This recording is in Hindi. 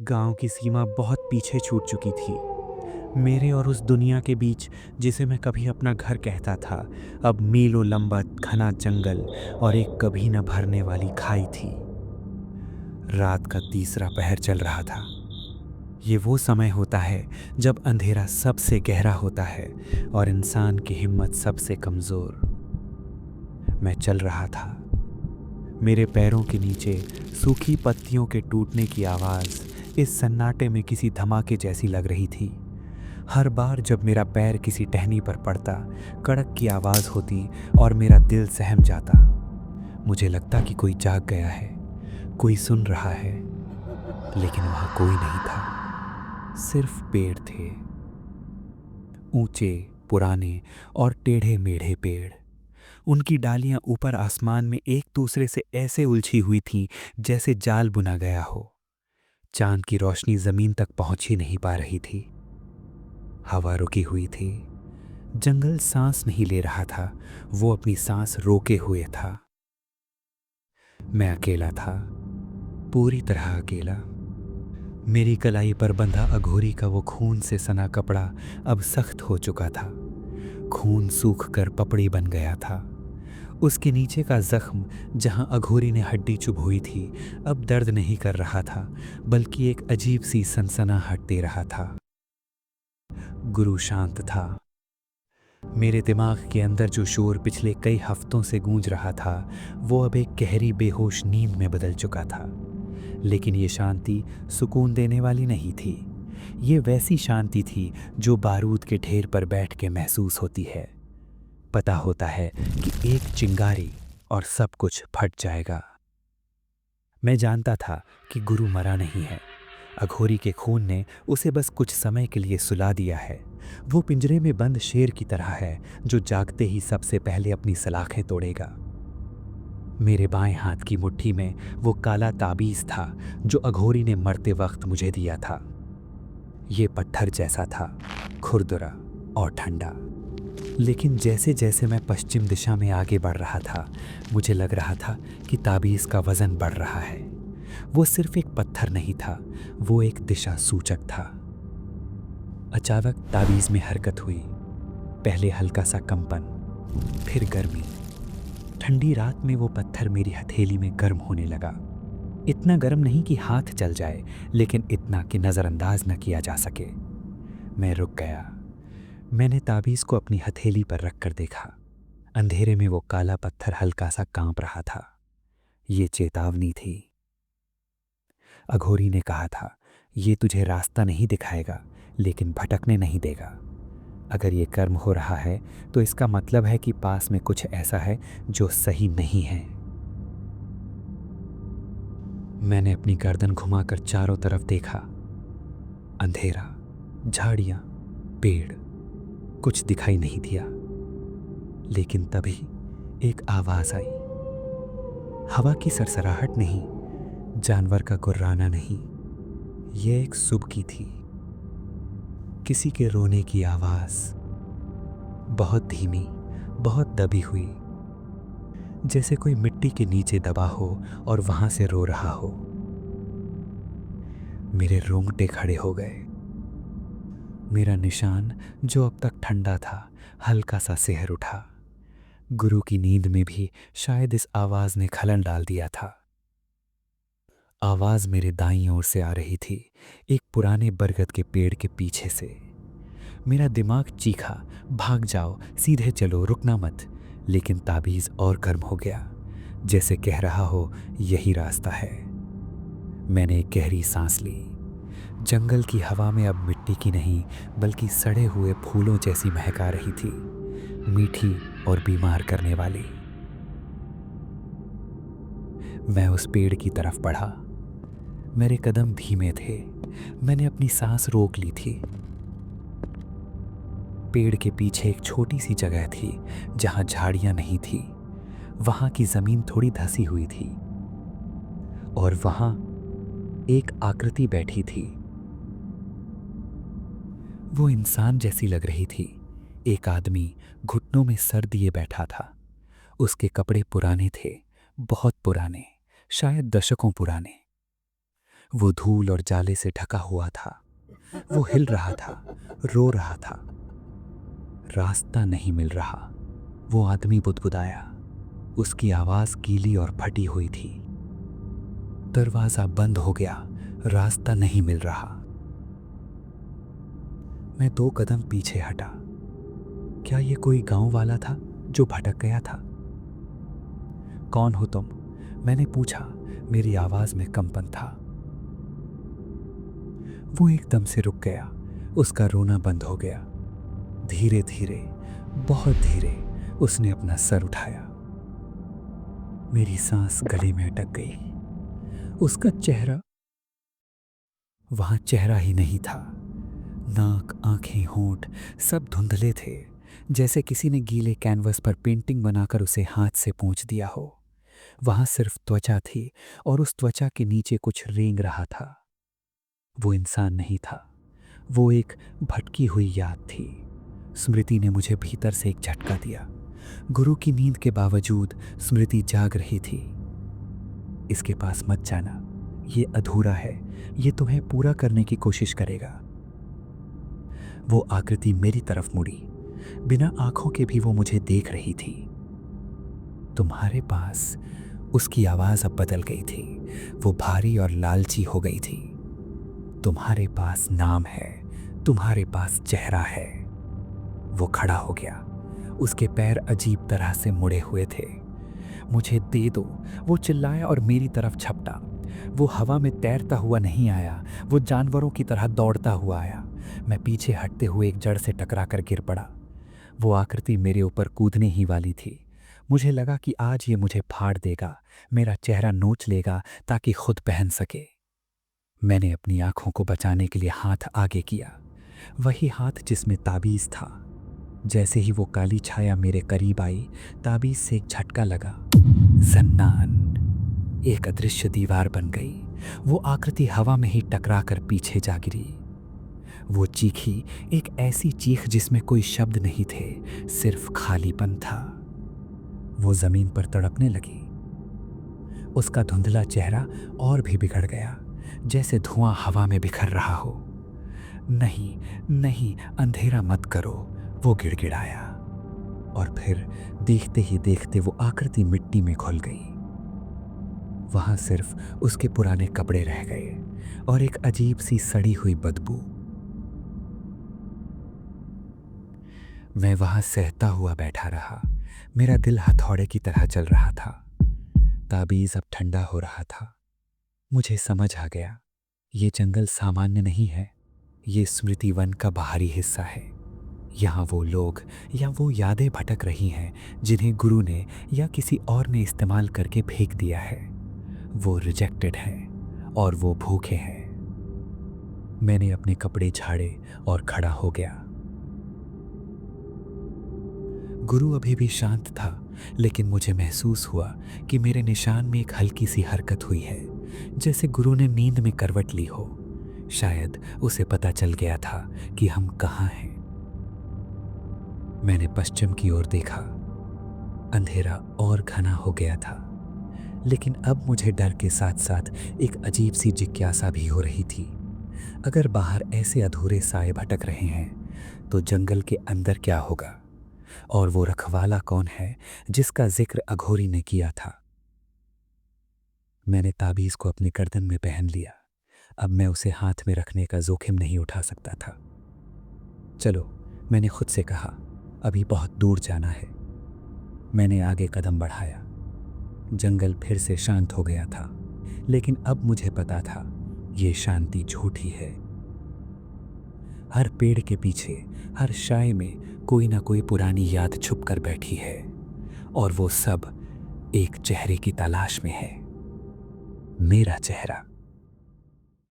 गांव की सीमा बहुत पीछे छूट चुकी थी। मेरे और उस दुनिया के बीच जिसे मैं कभी अपना घर कहता था, अब मीलों लंबा घना जंगल और एक कभी न भरने वाली खाई थी। रात का तीसरा पहर चल रहा था। ये वो समय होता है जब अंधेरा सबसे गहरा होता है और इंसान की हिम्मत सबसे कमज़ोर। मैं चल रहा था। मेरे पैरों के नीचे सूखी पत्तियों के टूटने की आवाज़ इस सन्नाटे में किसी धमाके जैसी लग रही थी। हर बार जब मेरा पैर किसी टहनी पर पड़ता, कड़क की आवाज़ होती और मेरा दिल सहम जाता। मुझे लगता कि कोई जाग गया है, कोई सुन रहा है, लेकिन वहाँ कोई नहीं था। सिर्फ पेड़ थे, ऊंचे, पुराने और टेढ़े मेढ़े पेड़। उनकी डालियां ऊपर आसमान में एक दूसरे से ऐसे उलझी हुई थीं जैसे जाल बुना गया हो। चांद की रोशनी जमीन तक पहुंच ही नहीं पा रही थी। हवा रुकी हुई थी। जंगल सांस नहीं ले रहा था, वो अपनी सांस रोके हुए था। मैं अकेला था, पूरी तरह अकेला। मेरी कलाई पर बंधा अघोरी का वो खून से सना कपड़ा अब सख्त हो चुका था। खून सूख कर पपड़ी बन गया था। उसके नीचे का जख्म जहां अघोरी ने हड्डी चुभोई थी, अब दर्द नहीं कर रहा था, बल्कि एक अजीब सी सनसनाहट दे रहा था। गुरु शांत था। मेरे दिमाग के अंदर जो शोर पिछले कई हफ्तों से गूंज रहा था, वो अब एक गहरी बेहोश नींद में बदल चुका था। लेकिन ये शांति सुकून देने वाली नहीं थी। ये वैसी शांति थी जो बारूद के ढेर पर बैठ के महसूस होती है। पता होता है कि एक चिंगारी और सब कुछ फट जाएगा। मैं जानता था कि गुरु मरा नहीं है। अघोरी के खून ने उसे बस कुछ समय के लिए सुला दिया है। वो पिंजरे में बंद शेर की तरह है जो जागते ही सबसे पहले अपनी सलाखें तोड़ेगा। मेरे बाएं हाथ की मुट्ठी में वो काला ताबीज था जो अघोरी ने मरते वक्त मुझे दिया था। ये पत्थर जैसा था, खुरदुरा और ठंडा। लेकिन जैसे जैसे मैं पश्चिम दिशा में आगे बढ़ रहा था, मुझे लग रहा था कि ताबीज़ का वज़न बढ़ रहा है। वो सिर्फ एक पत्थर नहीं था, वो एक दिशा सूचक था। अचानक ताबीज़ में हरकत हुई। पहले हल्का सा कंपन, फिर गर्मी। ठंडी रात में वो पत्थर मेरी हथेली में गर्म होने लगा। इतना गर्म नहीं कि हाथ जल जाए, लेकिन इतना कि नज़रअंदाज न किया जा सके। मैं रुक गया। मैंने ताबीज़ को अपनी हथेली पर रख कर देखा। अंधेरे में वो काला पत्थर हल्का सा कांप रहा था। ये चेतावनी थी। अघोरी ने कहा था, ये तुझे रास्ता नहीं दिखाएगा, लेकिन भटकने नहीं देगा। अगर ये कर्म हो रहा है तो इसका मतलब है कि पास में कुछ ऐसा है जो सही नहीं है। मैंने अपनी गर्दन घुमाकर चारों तरफ देखा। अंधेरा, झाड़ियां, पेड़, कुछ दिखाई नहीं दिया। लेकिन तभी एक आवाज आई। हवा की सरसराहट नहीं, जानवर का गुर्राना नहीं, ये एक सुबकी थी। किसी के रोने की आवाज, बहुत धीमी, बहुत दबी हुई, जैसे कोई मिट्टी के नीचे दबा हो और वहां से रो रहा हो। मेरे रोंगटे खड़े हो गए। मेरा निशान जो अब तक ठंडा था, हल्का सा सिहर उठा। गुरु की नींद में भी शायद इस आवाज ने खलन डाल दिया था। आवाज मेरे दाईं ओर से आ रही थी, एक पुराने बरगद के पेड़ के पीछे से। मेरा दिमाग चीखा, भाग जाओ, सीधे चलो, रुकना मत। लेकिन ताबीज और गर्म हो गया, जैसे कह रहा हो यही रास्ता है। मैंने एक गहरी सांस ली। जंगल की हवा में अब मिट्टी की नहीं, बल्कि सड़े हुए फूलों जैसी महक आ रही थी, मीठी और बीमार करने वाली। मैं उस पेड़ की बढ़ा बढ़ा। मेरे कदम धीमे थे। मैंने अपनी सांस रोक ली थी। पेड़ के पीछे एक छोटी सी जगह थी जहां झाड़ियां नहीं थी। वहां की जमीन थोड़ी धसी हुई थी और वहां एक आकृति बैठी थी। वो इंसान जैसी लग रही थी। एक आदमी घुटनों में सर दिए बैठा था। उसके कपड़े पुराने थे, बहुत पुराने, शायद दशकों पुराने। वो धूल और जाले से ढका हुआ था। वो हिल रहा था, रो रहा था। रास्ता नहीं मिल रहा। वो आदमी बुदबुदाया। उसकी आवाज गीली और फटी हुई थी। दरवाजा बंद हो गया। रास्ता नहीं मिल रहा। मैं 2 कदम पीछे हटा। क्या ये कोई गांव वाला था जो भटक गया था? कौन हो तुम? मैंने पूछा। मेरी आवाज में कंपन था। वो एकदम से रुक गया। उसका रोना बंद हो गया। धीरे धीरे, बहुत धीरे उसने अपना सर उठाया। मेरी सांस गले में अटक गई। उसका चेहरा, वहां चेहरा ही नहीं था। नाक, आंखें, होंठ सब धुंधले थे, जैसे किसी ने गीले कैनवस पर पेंटिंग बनाकर उसे हाथ से पोंछ दिया हो। वहां सिर्फ त्वचा थी और उस त्वचा के नीचे कुछ रेंग रहा था। वो इंसान नहीं था। वो एक भटकी हुई याद थी। स्मृति ने मुझे भीतर से एक झटका दिया। गुरु की नींद के बावजूद स्मृति जाग रही थी। इसके पास मत जाना, ये अधूरा है, ये तुम्हें पूरा करने की कोशिश करेगा। वो आकृति मेरी तरफ मुड़ी। बिना आंखों के भी वो मुझे देख रही थी। तुम्हारे पास, उसकी आवाज अब बदल गई थी। वो भारी और लालची हो गई थी। तुम्हारे पास नाम है, तुम्हारे पास चेहरा है। वो खड़ा हो गया। उसके पैर अजीब तरह से मुड़े हुए थे। मुझे दे दो, वो चिल्लाया और मेरी तरफ झपटा। वो हवा में तैरता हुआ नहीं आया, वो जानवरों की तरह दौड़ता हुआ आया। मैं पीछे हटते हुए एक जड़ से टकरा कर गिर पड़ा। वो आकृति मेरे ऊपर कूदने ही वाली थी। मुझे लगा कि आज ये मुझे फाड़ देगा, मेरा चेहरा नोच लेगा ताकि खुद पहन सके। मैंने अपनी आंखों को बचाने के लिए हाथ आगे किया, वही हाथ जिसमें ताबीज था। जैसे ही वो काली छाया मेरे करीब आई, ताबीज से एक झटका लगा। जन्नान, एक अदृश्य दीवार बन गई। वो आकृति हवा में ही टकरा कर पीछे जा गिरी। वो चीखी, एक ऐसी चीख जिसमें कोई शब्द नहीं थे, सिर्फ खालीपन था। वो जमीन पर तड़पने लगी। उसका धुंधला चेहरा और भी बिगड़ गया, जैसे धुआं हवा में बिखर रहा हो। नहीं नहीं, अंधेरा मत करो, वो गिड़गिड़ाया। और फिर देखते ही देखते वो आकृति मिट्टी में घुल गई। वहां सिर्फ उसके पुराने कपड़े रह गए और एक अजीब सी सड़ी हुई बदबू। मैं वहां सहता हुआ बैठा रहा। मेरा दिल हथौड़े की तरह चल रहा था। ताबीज अब ठंडा हो रहा था। मुझे समझ आ गया, ये जंगल सामान्य नहीं है, ये स्मृति वन का बाहरी हिस्सा है। यहाँ वो लोग या वो यादें भटक रही हैं जिन्हें गुरु ने या किसी और ने इस्तेमाल करके फेंक दिया है। वो रिजेक्टेड हैं और वो भूखे हैं। मैंने अपने कपड़े झाड़े और खड़ा हो गया। गुरु अभी भी शांत था, लेकिन मुझे महसूस हुआ कि मेरे निशान में एक हल्की सी हरकत हुई है, जैसे गुरु ने नींद में करवट ली हो। शायद उसे पता चल गया था कि हम कहाँ हैं। मैंने पश्चिम की ओर देखा। अंधेरा और घना हो गया था, लेकिन अब मुझे डर के साथ साथ एक अजीब सी जिज्ञासा भी हो रही थी। अगर बाहर ऐसे अधूरे साए भटक रहे हैं तो जंगल के अंदर क्या होगा? और वो रखवाला कौन है जिसका जिक्र अघोरी ने किया था? मैंने ताबीज को अपनी गर्दन में पहन लिया। अब मैं उसे हाथ में रखने का जोखिम नहीं उठा सकता था। चलो, मैंने खुद से कहा, अभी बहुत दूर जाना है। मैंने आगे कदम बढ़ाया। जंगल फिर से शांत हो गया था, लेकिन अब मुझे पता था ये शांति झूठी है। हर पेड़ के पीछे, हर शाय में कोई ना कोई पुरानी याद छुप कर बैठी है, और वो सब एक चेहरे की तलाश में है। मेरा चेहरा।